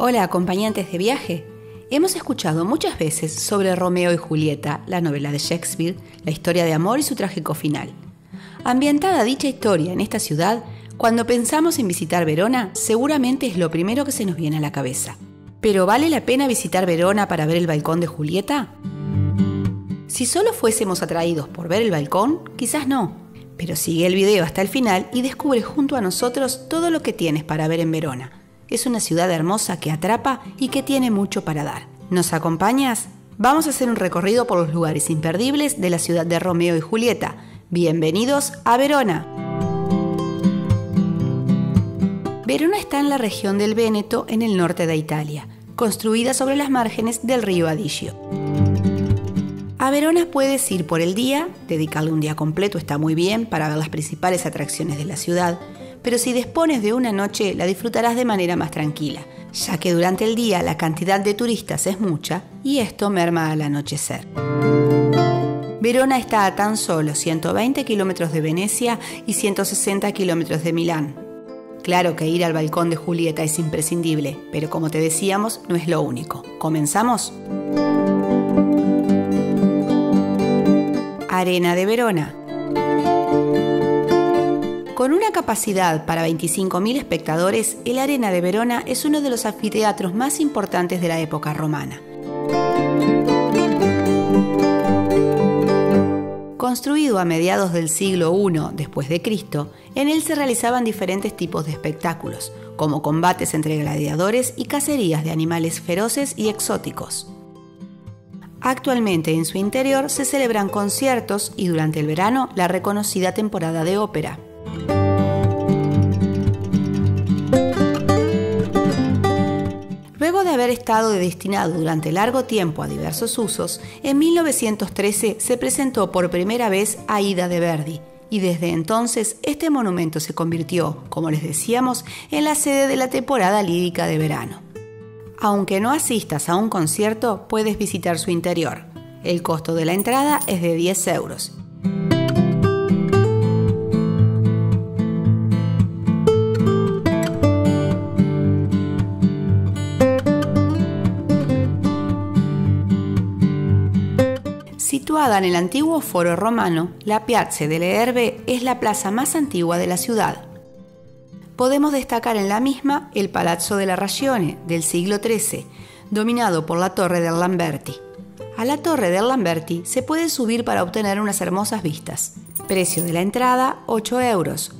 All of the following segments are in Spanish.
Hola, acompañantes de viaje. Hemos escuchado muchas veces sobre Romeo y Julieta, la novela de Shakespeare, la historia de amor y su trágico final. Ambientada dicha historia en esta ciudad, cuando pensamos en visitar Verona, seguramente es lo primero que se nos viene a la cabeza. ¿Pero vale la pena visitar Verona para ver el balcón de Julieta? Si solo fuésemos atraídos por ver el balcón, quizás no. Pero sigue el video hasta el final y descubre junto a nosotros todo lo que tienes para ver en Verona. Es una ciudad hermosa que atrapa y que tiene mucho para dar. ¿Nos acompañas? Vamos a hacer un recorrido por los lugares imperdibles de la ciudad de Romeo y Julieta. Bienvenidos a Verona. Verona está en la región del Véneto, en el norte de Italia, construida sobre las márgenes del río Adigio. A Verona puedes ir por el día, dedicarle un día completo está muy bien para ver las principales atracciones de la ciudad, pero si dispones de una noche la disfrutarás de manera más tranquila, ya que durante el día la cantidad de turistas es mucha y esto merma al anochecer. Verona está a tan solo 120 kilómetros de Venecia y 160 kilómetros de Milán. Claro que ir al balcón de Julieta es imprescindible, pero como te decíamos, no es lo único. ¿Comenzamos? Arena de Verona. Con una capacidad para 25.000 espectadores, el Arena de Verona es uno de los anfiteatros más importantes de la época romana. Construido a mediados del siglo I después de Cristo, en él se realizaban diferentes tipos de espectáculos, como combates entre gladiadores y cacerías de animales feroces y exóticos. Actualmente en su interior se celebran conciertos y durante el verano la reconocida temporada de ópera. Luego de haber estado destinado durante largo tiempo a diversos usos, en 1913 se presentó por primera vez Aida de Verdi, y desde entonces este monumento se convirtió, como les decíamos, en la sede de la temporada lírica de verano. Aunque no asistas a un concierto, puedes visitar su interior. El costo de la entrada es de 10 euros. Situada en el antiguo foro romano, la Piazza delle Erbe es la plaza más antigua de la ciudad. Podemos destacar en la misma el Palazzo della Ragione del siglo XIII, dominado por la Torre del Lamberti. A la Torre del Lamberti se puede subir para obtener unas hermosas vistas. Precio de la entrada, 8 euros.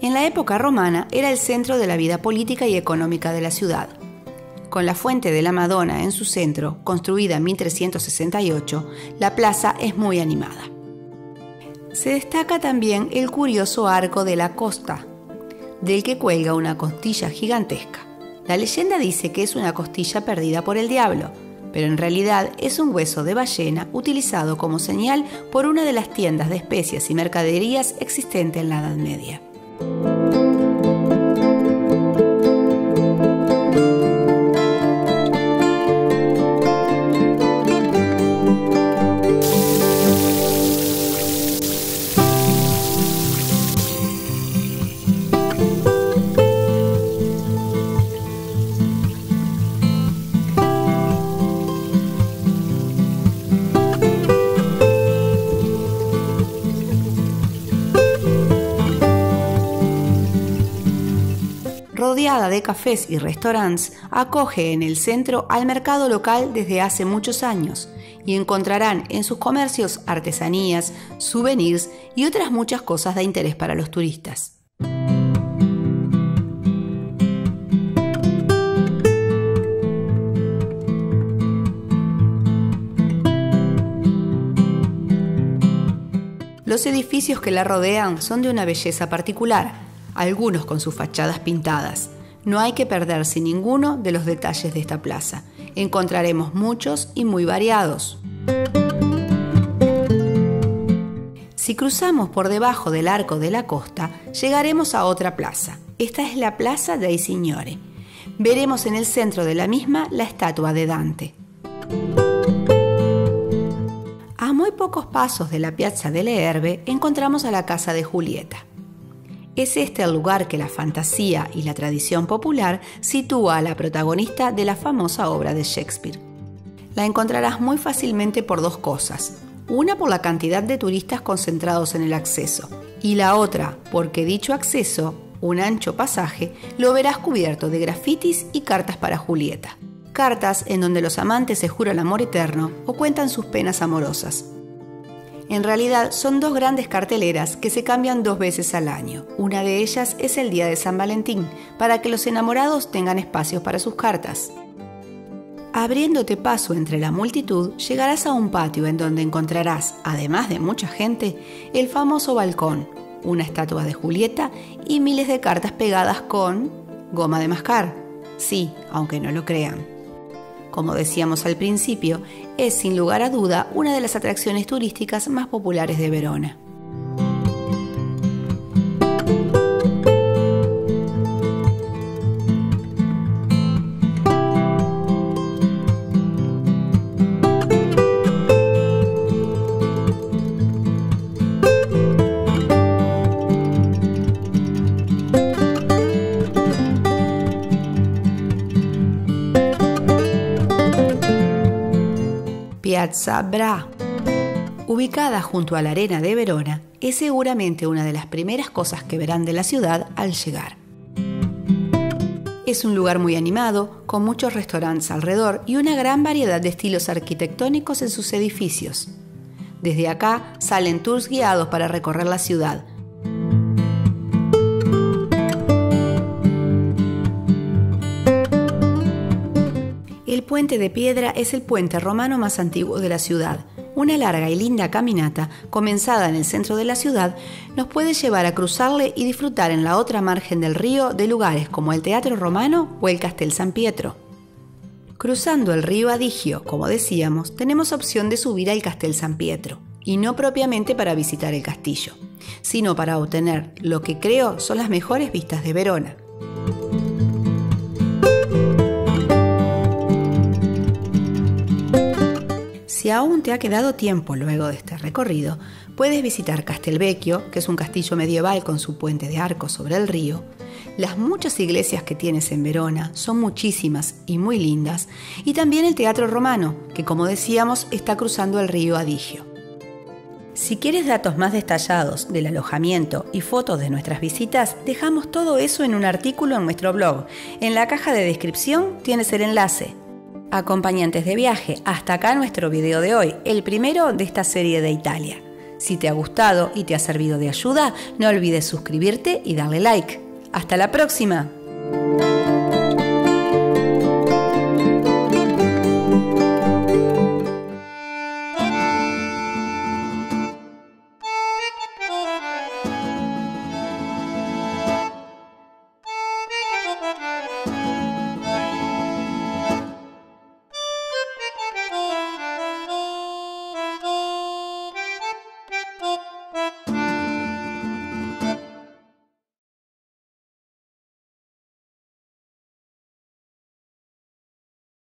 En la época romana era el centro de la vida política y económica de la ciudad. Con la fuente de la Madonna en su centro, construida en 1368, la plaza es muy animada. Se destaca también el curioso Arco de la Costa, del que cuelga una costilla gigantesca. La leyenda dice que es una costilla perdida por el diablo, pero en realidad es un hueso de ballena utilizado como señal por una de las tiendas de especias y mercaderías existente en la Edad Media. Rodeada de cafés y restaurantes, acoge en el centro al mercado local desde hace muchos años y encontrarán en sus comercios artesanías, souvenirs y otras muchas cosas de interés para los turistas. Los edificios que la rodean son de una belleza particular, algunos con sus fachadas pintadas. No hay que perderse ninguno de los detalles de esta plaza. Encontraremos muchos y muy variados. Si cruzamos por debajo del Arco de la Costa, llegaremos a otra plaza. Esta es la Plaza dei Signori. veremos en el centro de la misma la estatua de Dante. A muy pocos pasos de la Piazza delle Erbe encontramos a la casa de Julieta. Es este el lugar que la fantasía y la tradición popular sitúa a la protagonista de la famosa obra de Shakespeare. La encontrarás muy fácilmente por dos cosas. Una por la cantidad de turistas concentrados en el acceso y la otra porque dicho acceso, un ancho pasaje, lo verás cubierto de grafitis y cartas para Julieta. Cartas en donde los amantes se juran amor eterno o cuentan sus penas amorosas. En realidad son dos grandes carteleras que se cambian 2 veces al año. Una de ellas es el día de San Valentín, para que los enamorados tengan espacios para sus cartas. Abriéndote paso entre la multitud, llegarás a un patio en donde encontrarás, además de mucha gente, el famoso balcón, una estatua de Julieta y miles de cartas pegadas con goma de mascar. Sí, aunque no lo crean. Como decíamos al principio, es sin lugar a duda una de las atracciones turísticas más populares de Verona. Piazza Bra, ubicada junto a la arena de Verona, es seguramente una de las primeras cosas que verán de la ciudad al llegar. Es un lugar muy animado, con muchos restaurantes alrededor y una gran variedad de estilos arquitectónicos en sus edificios. Desde acá salen tours guiados para recorrer la ciudad. El puente de piedra es el puente romano más antiguo de la ciudad. Una larga y linda caminata, comenzada en el centro de la ciudad, nos puede llevar a cruzarle y disfrutar en la otra margen del río de lugares como el Teatro Romano o el Castel San Pietro. Cruzando el río Adigio, como decíamos, tenemos opción de subir al Castel San Pietro, y no propiamente para visitar el castillo, sino para obtener lo que creo son las mejores vistas de Verona. Si aún te ha quedado tiempo luego de este recorrido, puedes visitar Castelvecchio, que es un castillo medieval con su puente de arco sobre el río. Las muchas iglesias que tienes en Verona son muchísimas y muy lindas, y también el Teatro Romano, que como decíamos está cruzando el río Adigio. Si quieres datos más detallados del alojamiento y fotos de nuestras visitas, dejamos todo eso en un artículo en nuestro blog. En la caja de descripción tienes el enlace. Acompañantes de viaje, hasta acá nuestro video de hoy, el primero de esta serie de Italia. Si te ha gustado y te ha servido de ayuda, no olvides suscribirte y darle like. ¡Hasta la próxima!